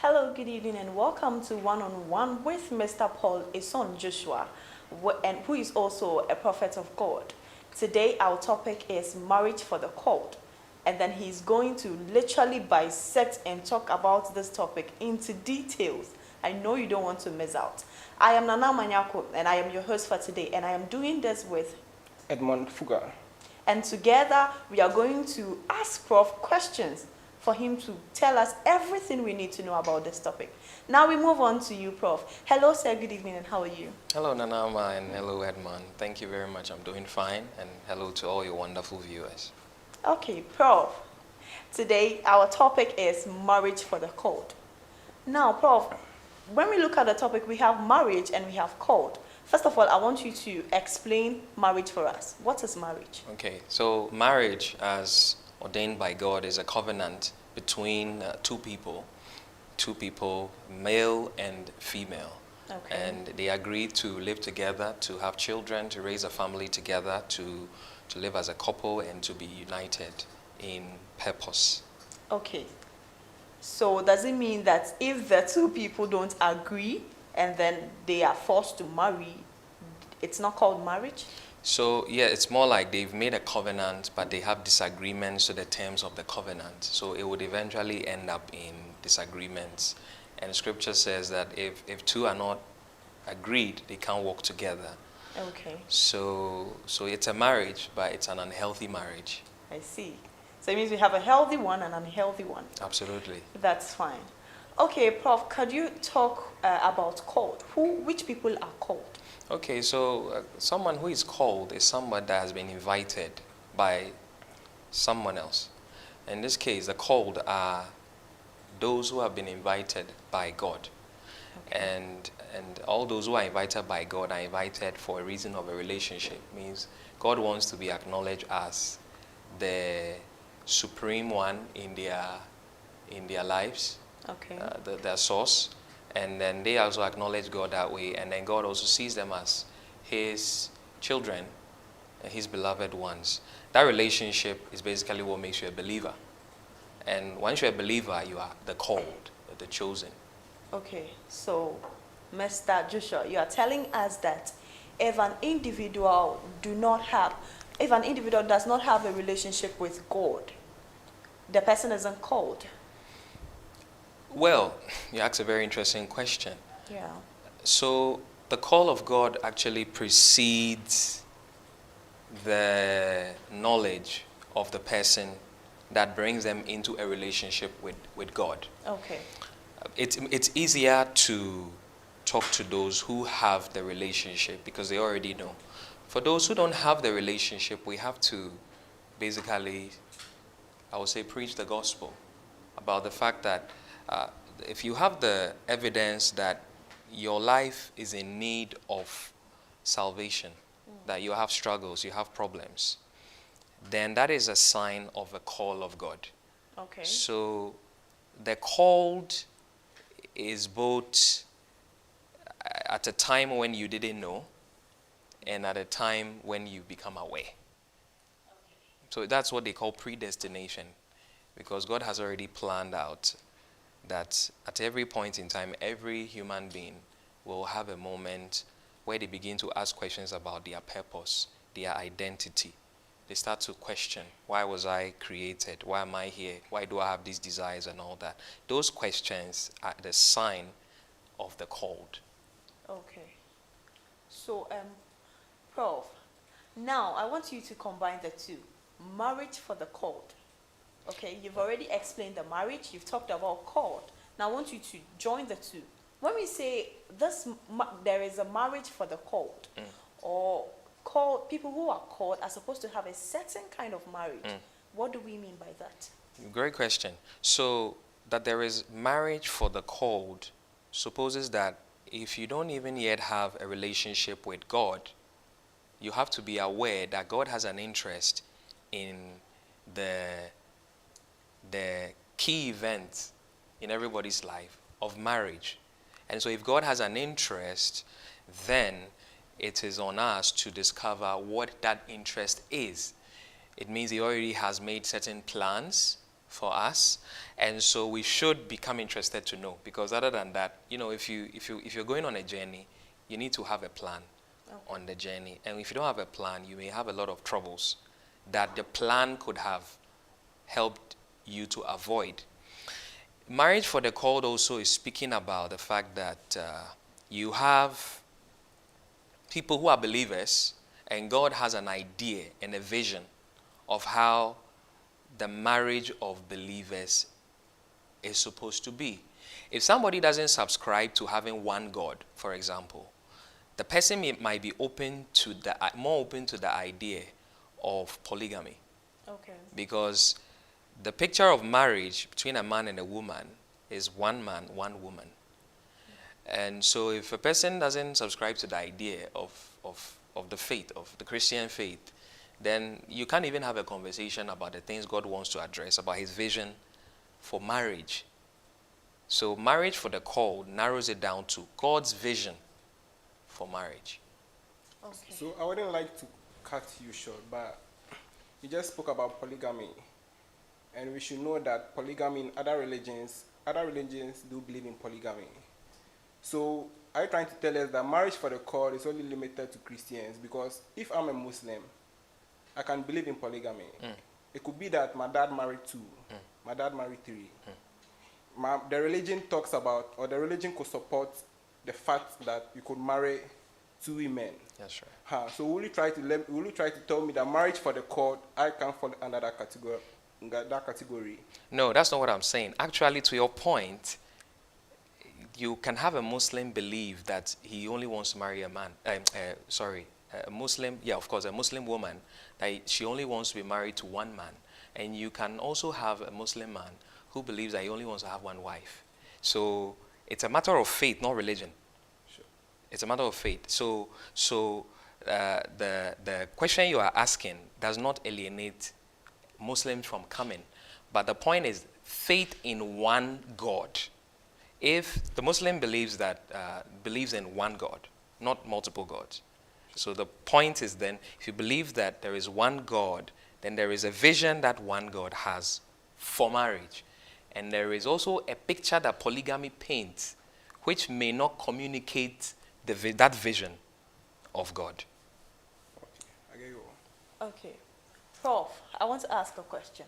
Hello, good evening, and welcome to One on One with Mr. Paul Eson Joshua, and who is also a prophet of God. Today, our topic is marriage for the called, and then he's going to literally bisect and talk about this topic into details. I know you don't want to miss out. I am Nana Manyako, and I am your host for today, and I am doing this with Edmond Fuga. and together we are going to ask Prof questions for him to tell us everything we need to know about this topic. Now we move on to you, Prof. Hello, sir. Good evening, and how are you? Hello, Nanama, and hello, Edmond. Thank you very much. I'm doing fine, and hello to all your wonderful viewers. Okay, Prof. Today our topic is marriage for the called. Now, Prof, when we look at the topic, we have marriage and we have called. First of all, I want you to explain marriage for us. What is marriage? Okay, so marriage, as ordained by God, is a covenant between two people, male and female. Okay. And they agree to live together, to have children, to raise a family together, to live as a couple, and to be united in purpose. Okay. So does it mean that if the two people don't agree and then they are forced to marry, it's not called marriage? So yeah, it's more like they've made a covenant, but they have disagreements to the terms of the covenant. So it would eventually end up in disagreements. And scripture says that if two are not agreed, they can't walk together. Okay, So it's a marriage, but it's an unhealthy marriage. I see. So it means we have a healthy one and an unhealthy one. Absolutely. That's fine. Okay, Prof, could you talk about called? Which people are called? Okay, so someone who is called is someone that has been invited by someone else. In this case, the called are those who have been invited by God. Okay. And all those who are invited by God are invited for a reason of a relationship. Means God wants to be acknowledged as the supreme one in their lives, Okay. their source. And then they also acknowledge God that way. And then God also sees them as his children, his beloved ones. That relationship is basically what makes you a believer. And once you're a believer, you are the called, the chosen. Okay, so Mr. Joshua, you are telling us that if an individual does not have a relationship with God, the person isn't called. Well, you asked a very interesting question. Yeah. So the call of God actually precedes the knowledge of the person that brings them into a relationship with God. Okay. It's easier to talk to those who have the relationship because they already know. For those who don't have the relationship, we have to basically, I would say, preach the gospel about the fact that if you have the evidence that your life is in need of salvation, that you have struggles, you have problems, then that is a sign of a call of God. Okay. So the called is both at a time when you didn't know and at a time when you become aware. So that's what they call predestination, because God has already planned out that at every point in time, every human being will have a moment where they begin to ask questions about their purpose, their identity. They start to question, why was I created? Why am I here? Why do I have these desires and all that? Those questions are the sign of the called. Okay. So, Prof, now I want you to combine the two. Marriage for the called. Okay, you've already explained the marriage, you've talked about called. Now I want you to join the two. When we say there is a marriage for the called, or called, people who are called are supposed to have a certain kind of marriage. What do we mean by that? Great question. So that there is marriage for the called supposes that if you don't even yet have a relationship with God, you have to be aware that God has an interest in the key event in everybody's life of marriage. And so if God has an interest, then it is on us to discover what that interest is. It means he already has made certain plans for us, and so we should become interested to know, because other than that, if you're going on a journey, you need to have a plan on the journey, and if you don't have a plan, you may have a lot of troubles that the plan could have helped you to avoid. Marriage for the called also is speaking about the fact that you have people who are believers, and God has an idea and a vision of how the marriage of believers is supposed to be. If somebody doesn't subscribe to having one God, for example, the person might be more open to the idea of polygamy. Okay. Because the picture of marriage between a man and a woman is one man, one woman. And so if a person doesn't subscribe to the idea of the faith, of the Christian faith, then you can't even have a conversation about the things God wants to address, about his vision for marriage. So marriage for the called narrows it down to God's vision for marriage. Okay. So I wouldn't like to cut you short, but you just spoke about polygamy. And we should know that polygamy in other religions do believe in polygamy. So are you trying to tell us that marriage for the called is only limited to Christians? Because if I'm a Muslim, I can believe in polygamy. It could be that my dad married 2, my dad married 3. The religion talks about, or the religion could support the fact that you could marry 2 women. That's right. So will you try to tell me that marriage for the called, I can fall under that category? No, that's not what I'm saying. Actually, to your point, you can have a Muslim believe that he only wants to marry a man. A Muslim, of course, a Muslim woman, that she only wants to be married to one man. And you can also have a Muslim man who believes that he only wants to have one wife. So it's a matter of faith, not religion. Sure. It's a matter of faith. So the question you are asking does not alienate Muslims from coming. But the point is faith in one God. If the Muslim believes in one God, not multiple gods. So the point is then, if you believe that there is one God, then there is a vision that one God has for marriage. And there is also a picture that polygamy paints, which may not communicate that vision of God. Okay, I get you. Okay. Prof, I want to ask a question.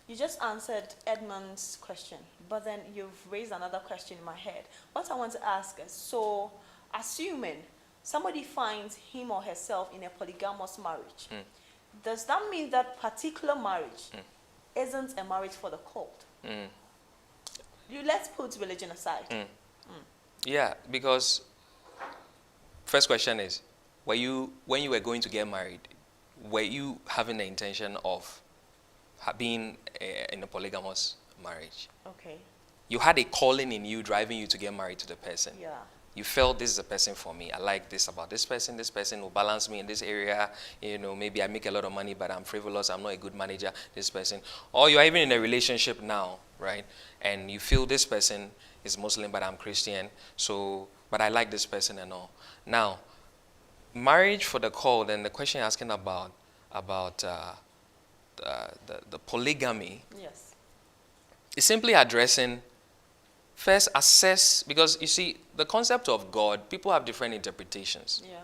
You just answered Edmund's question, but then you've raised another question in my head. What I want to ask is, so assuming somebody finds him or herself in a polygamous marriage, does that mean that particular marriage isn't a marriage for the called? Let's put religion aside. Yeah, because first question is, when you were going to get married, were you having the intention of being in a polygamous marriage? Okay. You had a calling in you driving you to get married to the person. Yeah. You felt this is a person for me. I like this about this person will balance me in this area. Maybe I make a lot of money, but I'm frivolous, I'm not a good manager, this person. Or you're even in a relationship now, right? And you feel this person is Muslim, but I'm Christian, but I like this person and all. Now, marriage for the called, and the question you're asking about the polygamy, Yes. is simply addressing, first assess, because you see, the concept of God, people have different interpretations. Yeah.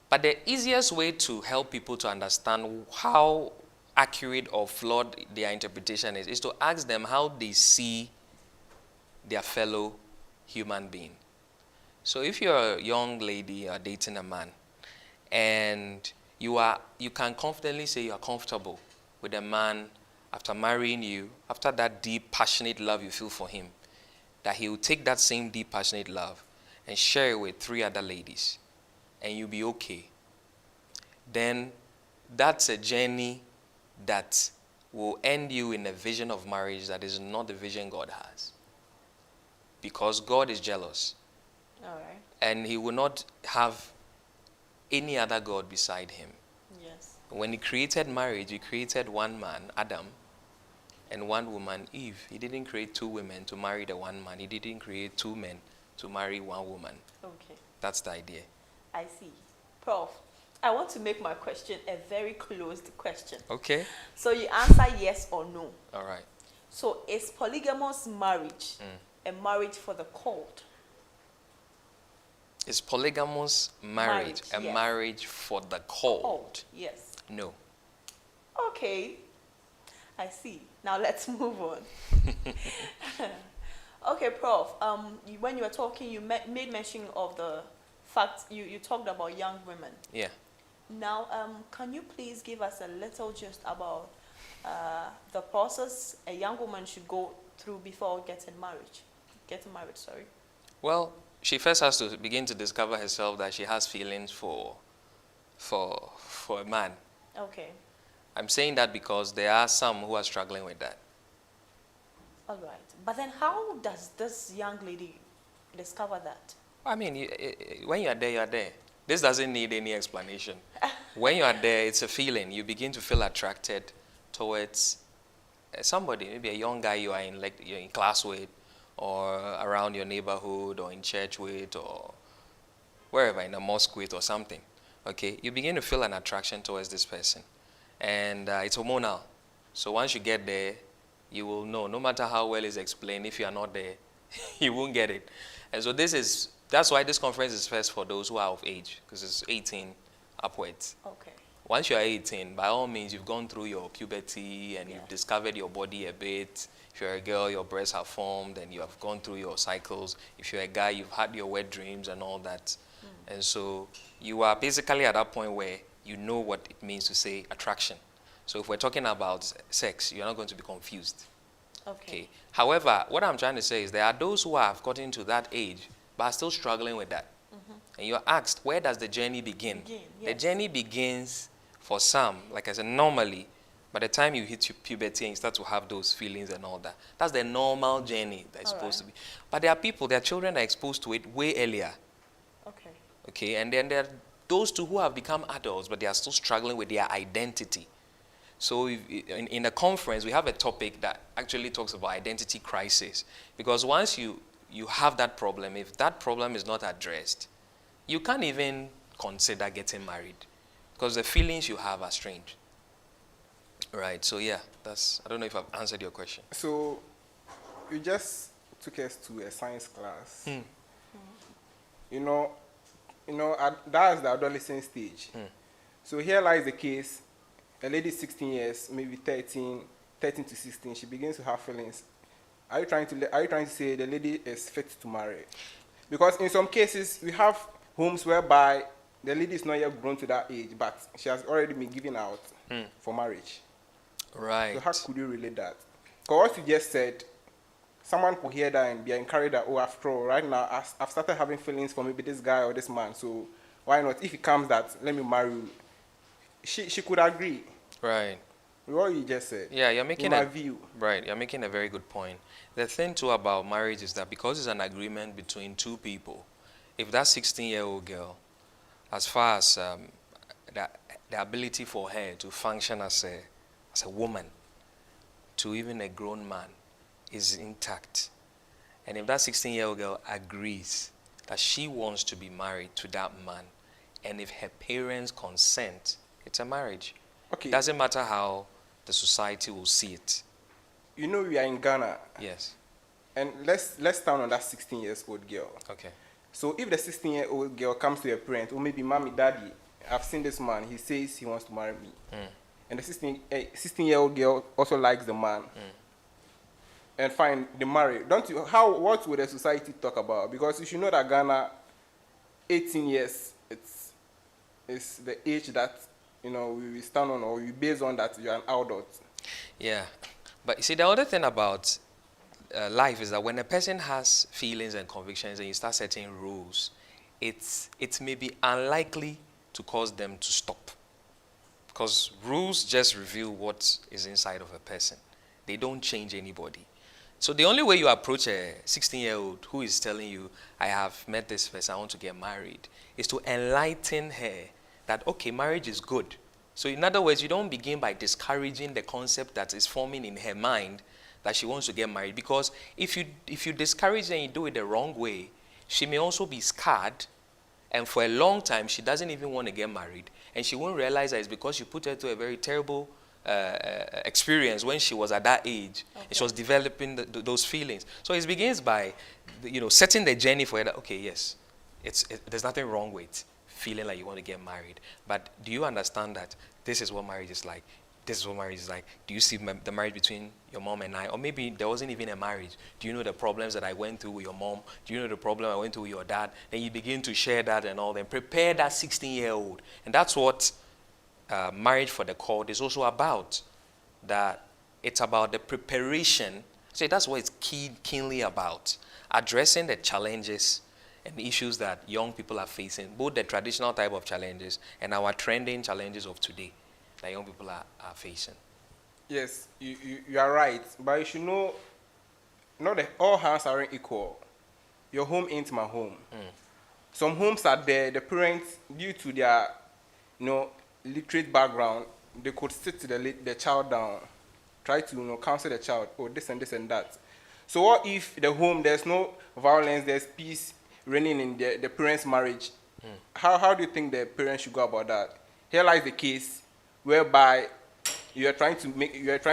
But the easiest way to help people to understand how accurate or flawed their interpretation is to ask them how they see their fellow human being. So if you're a young lady or dating a man, and you can confidently say you are comfortable with a man after marrying you, after that deep, passionate love you feel for him, that he will take that same deep, passionate love and share it with 3 other ladies, and you'll be okay, then that's a journey that will end you in a vision of marriage that is not the vision God has. Because God is jealous. All right. And he will not have any other God beside him. Yes. When he created marriage, he created one man, Adam, and one woman, Eve. He didn't create 2 women to marry the one man. He didn't create 2 men to marry one woman. Okay. That's the idea. I see. Prof, I want to make my question a very closed question. Okay. So you answer yes or no. All right. So is polygamous marriage a marriage for the called? Is polygamous marriage a yes. marriage for the called? Called, yes. No. Okay, I see. Now let's move on. Okay, Prof. When you were talking, you made mention of the fact you talked about young women. Yeah. Now, can you please give us a little gist about the process a young woman should go through before getting married? Sorry. Well, she first has to begin to discover herself that she has feelings for a man. Okay. I'm saying that because there are some who are struggling with that. All right. But then how does this young lady discover that? I mean, when you are there, you are there. This doesn't need any explanation. When you are there, it's a feeling. You begin to feel attracted towards somebody, maybe a young guy you're in class with, or around your neighborhood, or in church with, or wherever, in a mosque with, or something. Okay, you begin to feel an attraction towards this person, and it's hormonal. So once you get there, you will know. No matter how well it's explained, if you are not there, you won't get it. And so that's why this conference is first for those who are of age, because it's 18 upwards. Okay. Once you are 18, by all means, you've gone through your puberty and you've discovered your body a bit. If you're a girl, your breasts have formed and you have gone through your cycles. If you're a guy, you've had your wet dreams and all that. And so you are basically at that point where you know what it means to say attraction. So if we're talking about sex, you're not going to be confused. Okay. However, what I'm trying to say is there are those who have gotten to that age but are still struggling with that. And you're asked, where does the journey begin? Yes. The journey begins for some, like I said, normally, by the time you hit your puberty and you start to have those feelings and all that, that's the normal journey that's supposed to be. But there are people, their children are exposed to it way earlier. Okay. Okay, and then there are those two who have become adults, but they are still struggling with their identity. So in a conference, we have a topic that actually talks about identity crisis. Because once you have that problem, if that problem is not addressed, you can't even consider getting married. Because the feelings you have are strange. Right, so yeah, I don't know if I've answered your question. So you just took us to a science class. That's the adolescent stage. So here lies the case. A lady 16 years, maybe 13 to 16, she begins to have feelings. Are you trying to say the lady is fit to marry? Because in some cases, we have homes whereby the lady is not yet grown to that age, but she has already been given out for marriage. Right. So how could you relate that? Because what you just said, someone could hear that and be encouraged that, oh, after all, right now, I've started having feelings for maybe this guy or this man, so why not? If it comes that, let me marry you. She could agree. Right. With what you just said. Yeah, you're making my view. Right, you're making a very good point. The thing too about marriage is that because it's an agreement between two people, if that 16-year-old girl, as far as the ability for her to function as a woman, to even a grown man, is intact, and if that 16-year-old girl agrees that she wants to be married to that man, and if her parents consent, it's a marriage. Okay. It doesn't matter how the society will see it. You know we are in Ghana. Yes. And let's stand on that 16-year-old girl. Okay. So if the 16-year-old girl comes to her parent, or maybe mommy, daddy, I've seen this man, he says he wants to marry me. And the 16-year-old girl also likes the man. And fine, they marry. What would the society talk about? Because you should know that Ghana, 18 years, it's the age that we stand on, or we base on that you're an adult. Yeah. But you see, the other thing about life is that when a person has feelings and convictions and you start setting rules, it may be unlikely to cause them to stop. Because rules just reveal what is inside of a person. They don't change anybody. So the only way you approach a 16-year-old who is telling you, I have met this person, I want to get married, is to enlighten her that, okay, marriage is good. So in other words, you don't begin by discouraging the concept that is forming in her mind that she wants to get married. Because if you discourage her and you do it the wrong way, she may also be scarred And for a long time, she doesn't even want to get married. And she won't realize that it's because you put her through a very terrible experience when she was at that age. Okay. And she was developing those feelings. So it begins by, setting the journey for her that, okay, yes, there's nothing wrong with feeling like you want to get married. But do you understand that this is what marriage is like? This is what marriage is like. Do you see the marriage between your mom and I? Or maybe there wasn't even a marriage. Do you know the problems that I went through with your mom? Do you know the problem I went through with your dad? Then you begin to share that and all. Then prepare that 16-year-old. And that's what marriage for the called is also about. That it's about the preparation. So that's what it's keenly about. Addressing the challenges and the issues that young people are facing. Both the traditional type of challenges and our trending challenges of today that young people are facing. Yes, you are right. But you should know, not that all hands aren't equal. Your home ain't my home. Some homes are there, the parents, due to their literate background, they could sit the child down, try to counsel the child, oh, this and that. So what if the home, there's no violence, there's peace reigning in the parents' marriage? How do you think the parents should go about that? Here lies the case whereby you are trying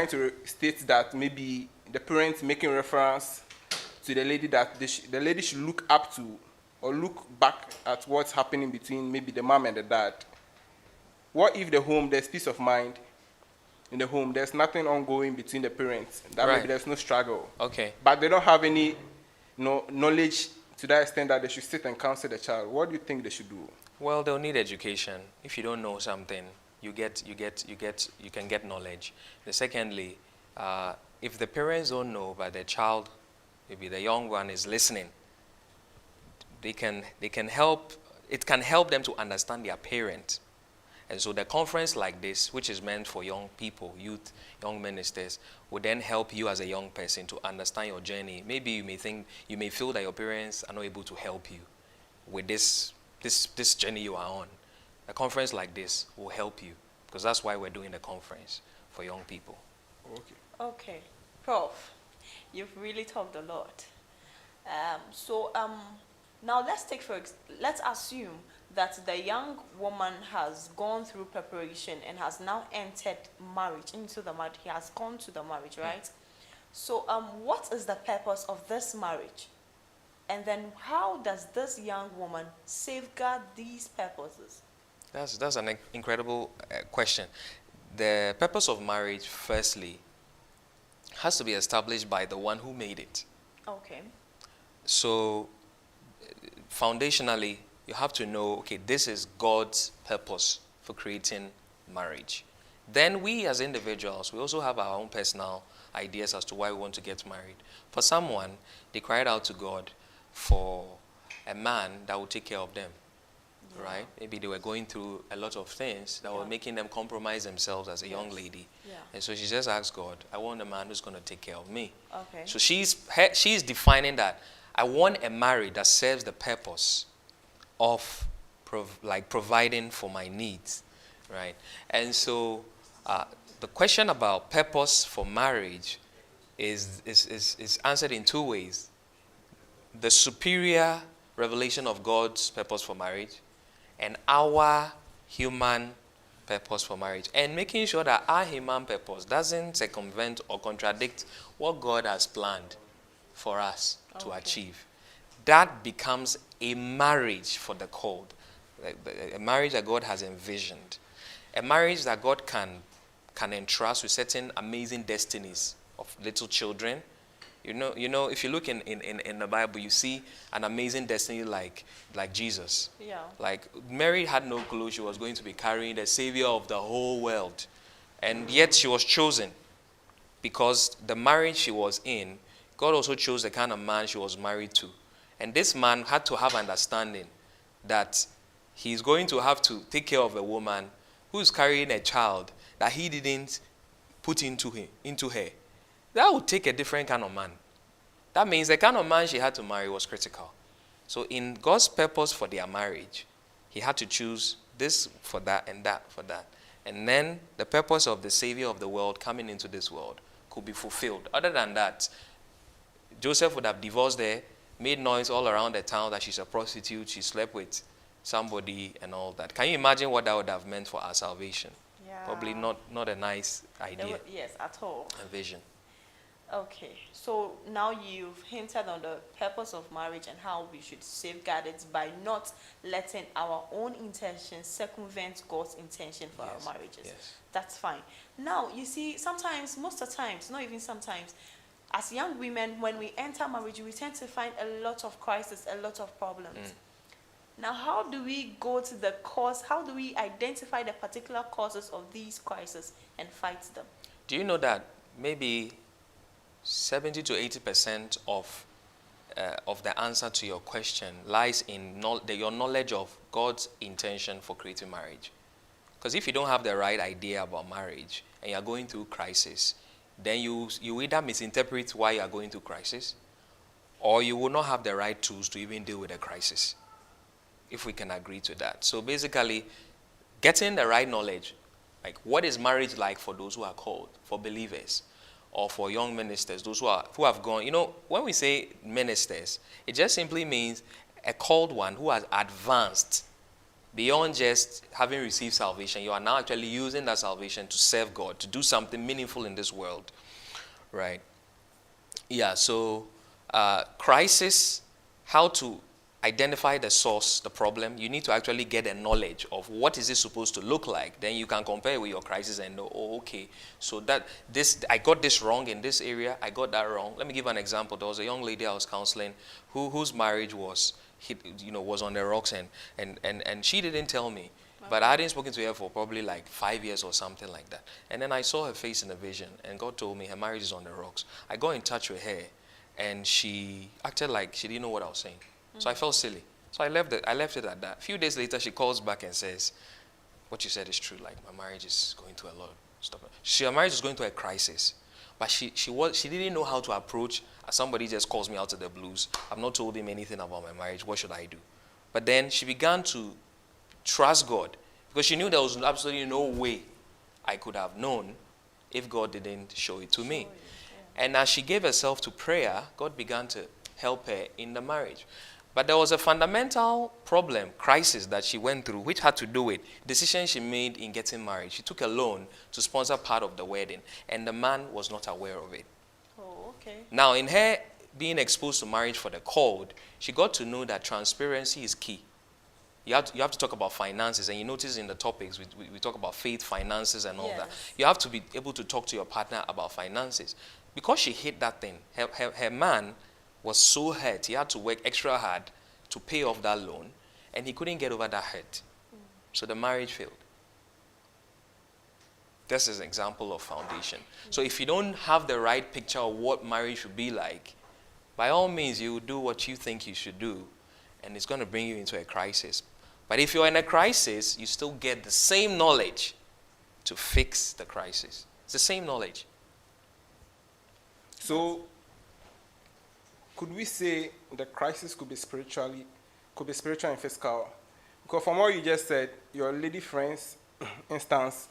to state that maybe the parents making reference to the lady that the lady should look up to or look back at what's happening between maybe the mom and the dad. What if the home, there's peace of mind in the home, there's nothing ongoing between the parents, that Right. maybe there's no struggle. Okay. But they don't have any knowledge to that extent that they should sit and counsel the child. What do you think they should do? Well, they'll need education. If you don't know something, you can get knowledge. Secondly, if the parents don't know, but the child, maybe the young one is listening, they can help. It can help them to understand their parent. And so the conference like this, which is meant for young people, youth, young ministers, would then help you as a young person to understand your journey. Maybe you may feel that your parents are not able to help you with this journey you are on. A conference like this will help you, because that's why we're doing the conference for young people. Okay, Prof, you've really talked a lot. Now let's assume that the young woman has gone through preparation and has now entered marriage, into the marriage. He has gone to the marriage, right? So what is the purpose of this marriage? And then how does this young woman safeguard these purposes? That's an incredible question. The purpose of marriage, firstly, has to be established by the one who made it. Okay. So, foundationally, you have to know, okay, this is God's purpose for creating marriage. Then we as individuals, we also have our own personal ideas as to why we want to get married. For someone, they cried out to God for a man that would take care of them. Yeah. Right? Maybe they were going through a lot of things that were making them compromise themselves as a young lady. Yeah. And so she just asked God, I want a man who's going to take care of me. Okay. So she's defining that I want a marriage that serves the purpose of providing for my needs, right? And so the question about purpose for marriage is answered in two ways. The superior revelation of God's purpose for marriage and our human purpose for marriage, and making sure that our human purpose doesn't circumvent or contradict what God has planned for us to achieve. That becomes a marriage for the called, a marriage that God has envisioned, a marriage that God can entrust with certain amazing destinies of little children. You know, if you look in the Bible, you see an amazing destiny like Jesus. Yeah. Like Mary had no clue she was going to be carrying the Savior of the whole world, and yet she was chosen because the marriage she was in, God also chose the kind of man she was married to. And this man had to have understanding that he's going to have to take care of a woman who's carrying a child that he didn't put into her. That would take a different kind of man. That means the kind of man she had to marry was critical. So in God's purpose for their marriage, he had to choose this for that and that for that. And then the purpose of the Savior of the world coming into this world could be fulfilled. Other than that, Joseph would have divorced her, made noise all around the town that she's a prostitute, she slept with somebody and all that. Can you imagine what that would have meant for our salvation? Yeah. Probably not a nice idea Yes, at all. and vision. Okay, so now you've hinted on the purpose of marriage and how we should safeguard it by not letting our own intentions circumvent God's intention for Yes, our marriages. yes. That's fine. Now, you see, sometimes, most of the times, not even sometimes, as young women, when we enter marriage, we tend to find a lot of crises, a lot of problems. Now, how do we go to the cause? How do we identify the particular causes of these crises and fight them? Do you know that maybe 70 to 80% of the answer to your question lies in your knowledge of God's intention for creating marriage? Because if you don't have the right idea about marriage and you're going through crisis, then you either misinterpret why you are going through crisis, or you will not have the right tools to even deal with the crisis, if we can agree to that. So basically, getting the right knowledge, like what is marriage like for those who are called, for believers, or for young ministers, those who have gone. You know, when we say ministers, it just simply means a called one who has advanced beyond just having received salvation. You are now actually using that salvation to serve God, to do something meaningful in this world, right? Yeah, so crisis, how to identify the source, the problem. You need to actually get a knowledge of what is it supposed to look like. Then you can compare with your crisis and know, oh, okay, so that I got this wrong in this area, I got that wrong. Let me give an example. There was a young lady I was counseling whose marriage was on the rocks, and she didn't tell me. But I hadn't spoken to her for probably like 5 years or something like that. And then I saw her face in a vision, and God told me her marriage is on the rocks. I got in touch with her, and she acted like she didn't know what I was saying. So I felt silly. So I left it at that. A few days later, she calls back and says, what you said is true. Like, my marriage is going through a lot of stuff. Her marriage was going through a crisis. But she didn't know how to approach. Somebody just calls me out of the blues. I've not told him anything about my marriage. What should I do? But then she began to trust God, because she knew there was absolutely no way I could have known if God didn't show it to me. And as she gave herself to prayer, God began to help her in the marriage. But there was a fundamental problem, crisis that she went through, which had to do with decisions she made in getting married. She took a loan to sponsor part of the wedding, and the man was not aware of it. Oh, okay. Now, in her being exposed to marriage for the called, she got to know that transparency is key. You have to talk about finances, and you notice in the topics, we talk about faith, finances, and all that. You have to be able to talk to your partner about finances. Because she hid that thing, her man was so hurt, he had to work extra hard to pay off that loan, and he couldn't get over that hurt. So the marriage failed. This is an example of foundation. So if you don't have the right picture of what marriage should be like, by all means, you will do what you think you should do, and it's going to bring you into a crisis. But if you're in a crisis, you still get the same knowledge to fix the crisis. It's the same knowledge. So, could we say the crisis could be spiritual and physical? Because from what you just said, your lady friend's instance,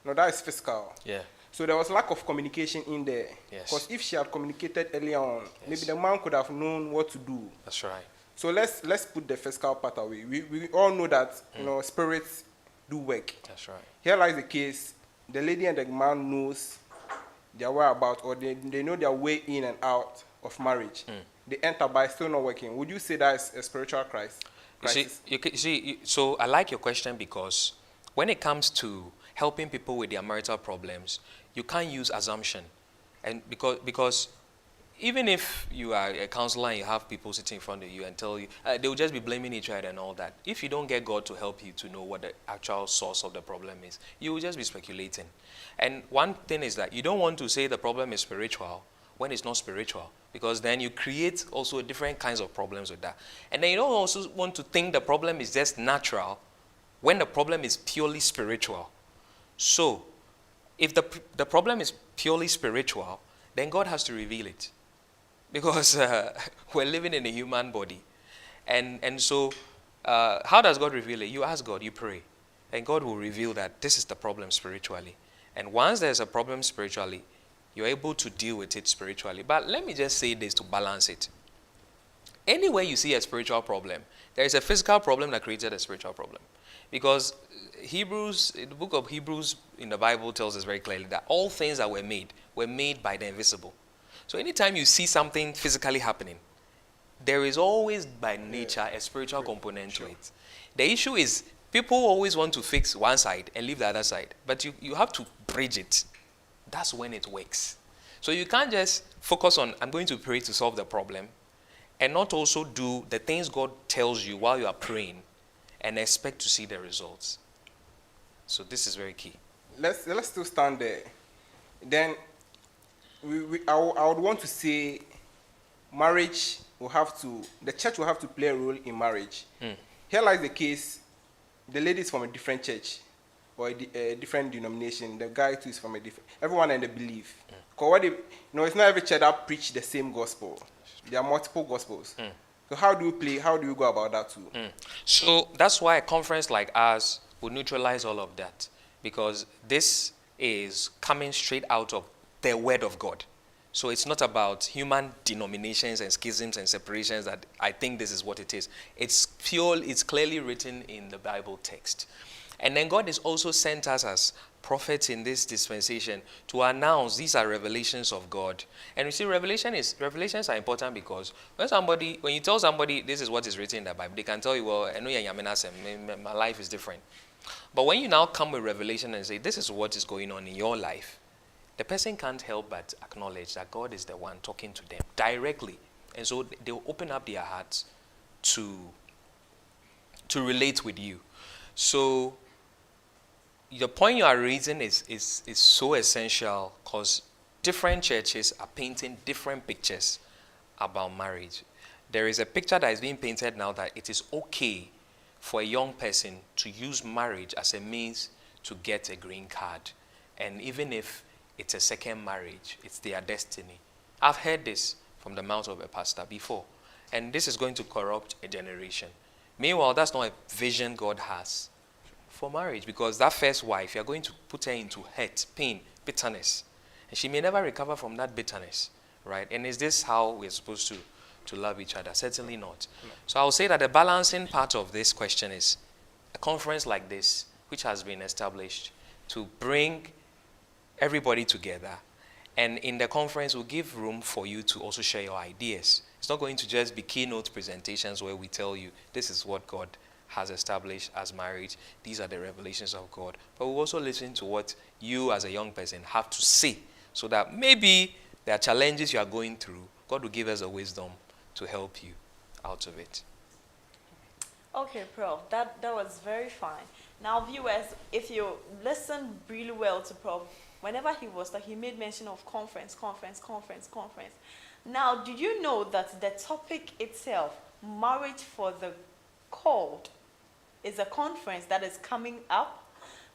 that is physical. Yeah. So there was lack of communication in there. Yes. Because if she had communicated earlier on, maybe the man could have known what to do. That's right. So let's put the physical part away. We all know that spirits do work. That's right. Here lies the case: the lady and the man knows their whereabouts, or they know their way in and out of marriage. They enter by still not working. Would you say that is a spiritual crisis? So I like your question, because when it comes to helping people with their marital problems, you can't use assumption, and because even if you are a counselor and you have people sitting in front of you and tell you, they will just be blaming each other and all that. If you don't get God to help you to know what the actual source of the problem is, you will just be speculating. And one thing is that you don't want to say the problem is spiritual when it's not spiritual, because then you create also different kinds of problems with that. And then you don't also want to think the problem is just natural when the problem is purely spiritual. So, if the problem is purely spiritual, then God has to reveal it. Because we're living in a human body. And so, how does God reveal it? You ask God, you pray. And God will reveal that this is the problem spiritually. And once there's a problem spiritually, you're able to deal with it spiritually. But let me just say this to balance it. Anywhere you see a spiritual problem, There is a physical problem that created a spiritual problem. Because the book of Hebrews in the Bible tells us very clearly that all things that were made by the invisible. So anytime you see something physically happening, there is always by nature a spiritual component to it. The issue is people always want to fix one side and leave the other side. But you have to bridge it. That's when it works. So you can't just focus on, I'm going to pray to solve the problem, and not also do the things God tells you while you are praying and expect to see the results. So this is very key. Let's still stand there. Then I would want to say the church will have to play a role in marriage. Here lies the case, the lady is from a different church or a different denomination, the guy too is from a different, everyone and they believe. Because it's not every church that preach the same gospel. There are multiple gospels. So how do you go about that too? So that's why a conference like ours would neutralize all of that, because this is coming straight out of the Word of God. So it's not about human denominations and schisms and separations that I think this is what it is. It's clearly written in the Bible text. And then God has also sent us as prophets in this dispensation to announce these are revelations of God. And you see, revelations are important because when you tell somebody this is what is written in the Bible, they can tell you, well, I know my life is different. But when you now come with revelation and say, this is what is going on in your life, the person can't help but acknowledge that God is the one talking to them directly. And so they'll open up their hearts to relate with you. So the point you are raising is so essential because different churches are painting different pictures about marriage. There is a picture that is being painted now that it is okay for a young person to use marriage as a means to get a green card. And even if it's a second marriage, it's their destiny. I've heard this from the mouth of a pastor before. And this is going to corrupt a generation. Meanwhile, that's not a vision God has for marriage, because that first wife, you're going to put her into hurt, pain, bitterness. And she may never recover from that bitterness, right? And is this how we're supposed to love each other? Certainly not. No. So I'll say that the balancing part of this question is a conference like this, which has been established to bring everybody together. And in the conference, we'll give room for you to also share your ideas. It's not going to just be keynote presentations where we tell you, this is what God has established as marriage. These are the revelations of God. But we'll also listen to what you as a young person have to say, so that maybe there are challenges you are going through. God will give us the wisdom to help you out of it. Okay, Prof, that was very fine. Now, viewers, if you listen really well to Prof, whenever he was talking, he made mention of conference. Now, did you know that the topic itself, marriage for the called, is a conference that is coming up?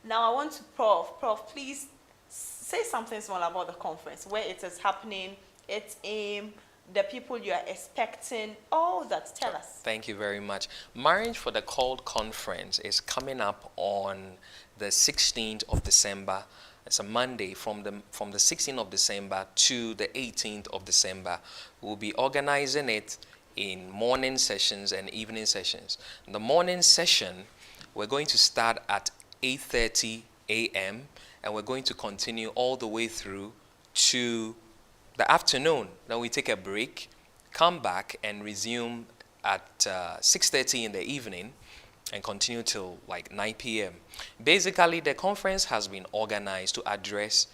Now, I want to, Prof, please say something small about the conference, where it is happening, its aim, the people you are expecting, all that. Tell us. Thank you very much. Marriage for the Called Conference is coming up on the 16th of December. It's a Monday from the 16th of December to the 18th of December. We'll be organizing it in morning sessions and evening sessions. The morning session, we're going to start at 8:30 a.m. and we're going to continue all the way through to the afternoon. Then we take a break, come back and resume at 6:30 in the evening and continue till like 9 p.m. Basically, the conference has been organized to address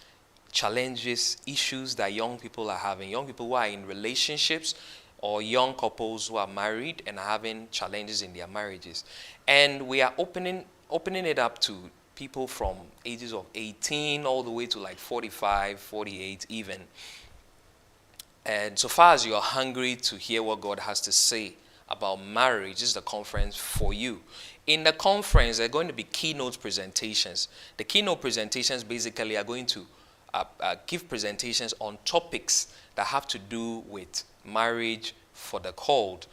challenges, issues that young people are having, young people who are in relationships or young couples who are married and are having challenges in their marriages. And we are opening it up to people from ages of 18 all the way to like 45, 48 even. And so far as you are hungry to hear what God has to say about marriage, this is the conference for you. In the conference, there are going to be keynote presentations. The keynote presentations basically are going to give presentations on topics that have to do with marriage for the called.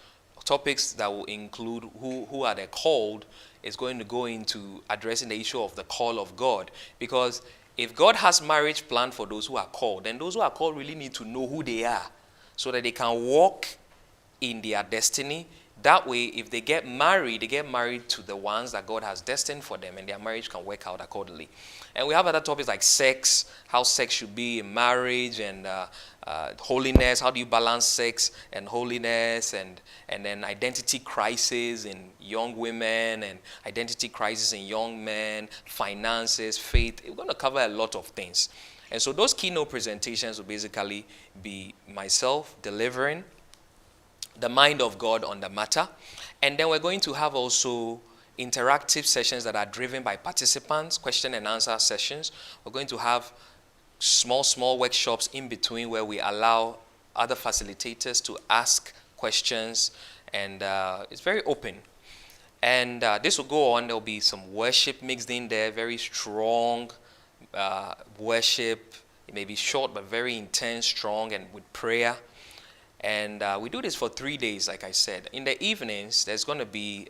Topics that will include who are the called. Is going to go into addressing the issue of the call of God. Because if God has marriage planned for those who are called, then those who are called really need to know who they are so that they can walk in their destiny, That way, if they get married to the ones that God has destined for them, and their marriage can work out accordingly. And we have other topics like sex, how sex should be in marriage, and holiness, how do you balance sex and holiness, and then identity crisis in young women, and identity crisis in young men, finances, faith. We're going to cover a lot of things. And so those keynote presentations will basically be myself delivering the mind of God on the matter. And then we're going to have also interactive sessions that are driven by participants, question and answer sessions. We're going to have small workshops in between where we allow other facilitators to ask questions, and it's very open. And this will go on. There'll be some worship mixed in there, very strong worship. It may be short but very intense, strong, and with prayer. And we do this for 3 days, like I said. In the evenings, there's going to be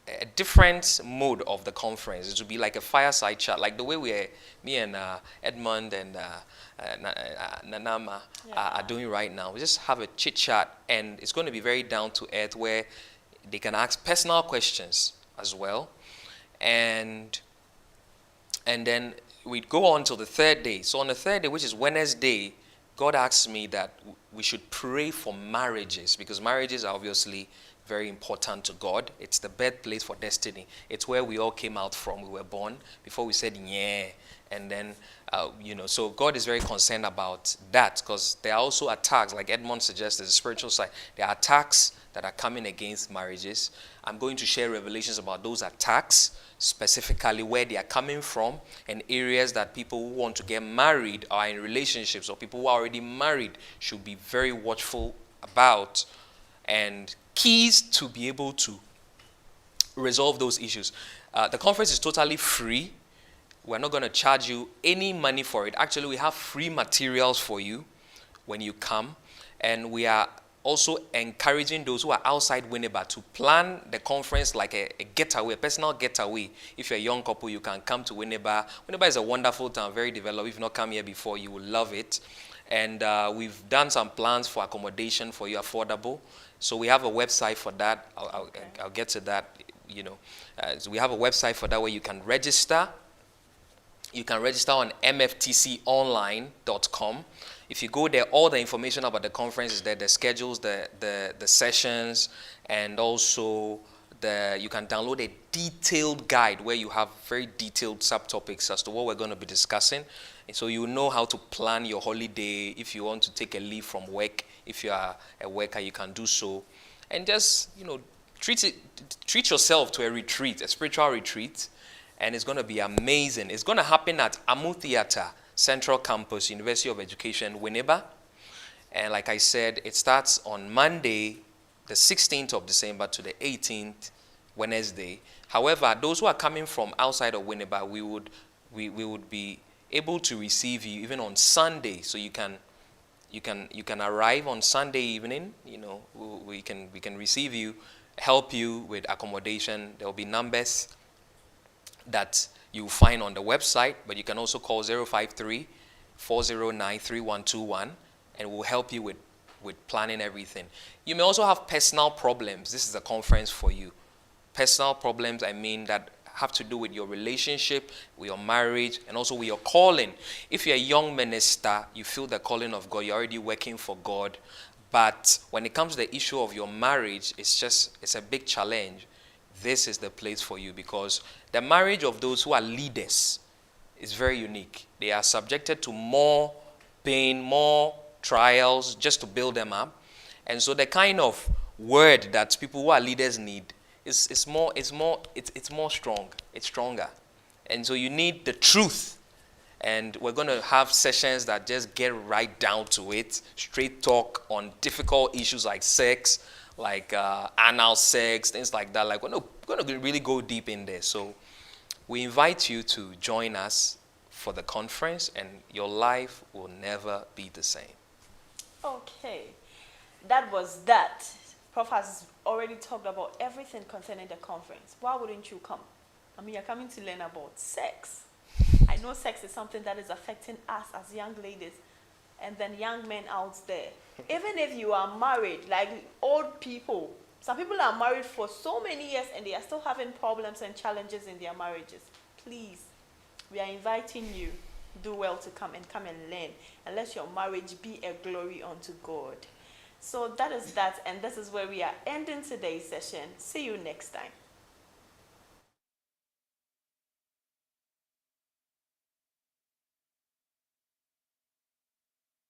a different mode of the conference. It will be like a fireside chat, like the way me and Edmund and Nanama are doing right now. We just have a chit chat, and it's going to be very down to earth, where they can ask personal questions as well. And then we go on till the third day. So on the third day, which is Wednesday, God asked me that we should pray for marriages, because marriages are obviously very important to God. It's the birthplace for destiny. It's where we all came out from. We were born before we said yeah, and then so God is very concerned about that, because there are also attacks, like Edmond suggested, the spiritual side. There are attacks that are coming against marriages. I'm going to share revelations about those attacks, specifically where they are coming from, and areas that people who want to get married or in relationships, or people who are already married, should be very watchful about, and keys to be able to resolve those issues. The conference is totally free. We're not going to charge you any money for it. Actually, we have free materials for you when you come, and we are also encouraging those who are outside WindyBay to plan the conference like a getaway, a personal getaway. If you're a young couple, you can come to WindyBay. WindyBay is a wonderful town, very developed. If you've not come here before, you will love it. And we've done some plans for accommodation for you, affordable. So we have a website for that. I'll get to that. So we have a website for that where you can register. You can register on mftconline.com. If you go there, all the information about the conference is there, the schedules, the sessions, and also you can download a detailed guide where you have very detailed subtopics as to what we're going to be discussing. And so you know how to plan your holiday. If you want to take a leave from work, if you are a worker, you can do so. And just, treat yourself to a retreat, a spiritual retreat. And it's going to be amazing. It's going to happen at Amu Theatre, Central Campus, University of Education, WindyBay. And like I said, it starts on Monday, the 16th of December to the 18th, Wednesday. However, those who are coming from outside of WindyBay, we would be able to receive you even on Sunday. So you can arrive on Sunday evening. We can receive you, help you with accommodation. There will be numbers that you find on the website, but you can also call 053-409-3121, and we'll help you with planning everything. You may also have personal problems. This is a conference for you. Personal problems, I mean, that have to do with your relationship, with your marriage, and also with your calling. If you're a young minister, you feel the calling of God, you're already working for God, but when it comes to the issue of your marriage, it's a big challenge. This is the place for you, because the marriage of those who are leaders is very unique. They are subjected to more pain, more trials just to build them up. And so the kind of word that people who are leaders need is more strong. It's stronger. And so you need the truth. And we're going to have sessions that just get right down to it, straight talk on difficult issues like sex, like anal sex, things like that. Like, we're going to really go deep in there. So we invite you to join us for the conference, and your life will never be the same. Okay, that was that. Prof has already talked about everything concerning the conference. Why wouldn't you come? I mean, you're coming to learn about sex. I know sex is something that is affecting us as young ladies, and then young men out there. Even if you are married, like old people, Some people are married for so many years and they are still having problems and challenges in their marriages. Please, we are inviting you. Do well to come and learn, and let your marriage be a glory unto God. So that is that, and this is where we are ending today's session. See you next time.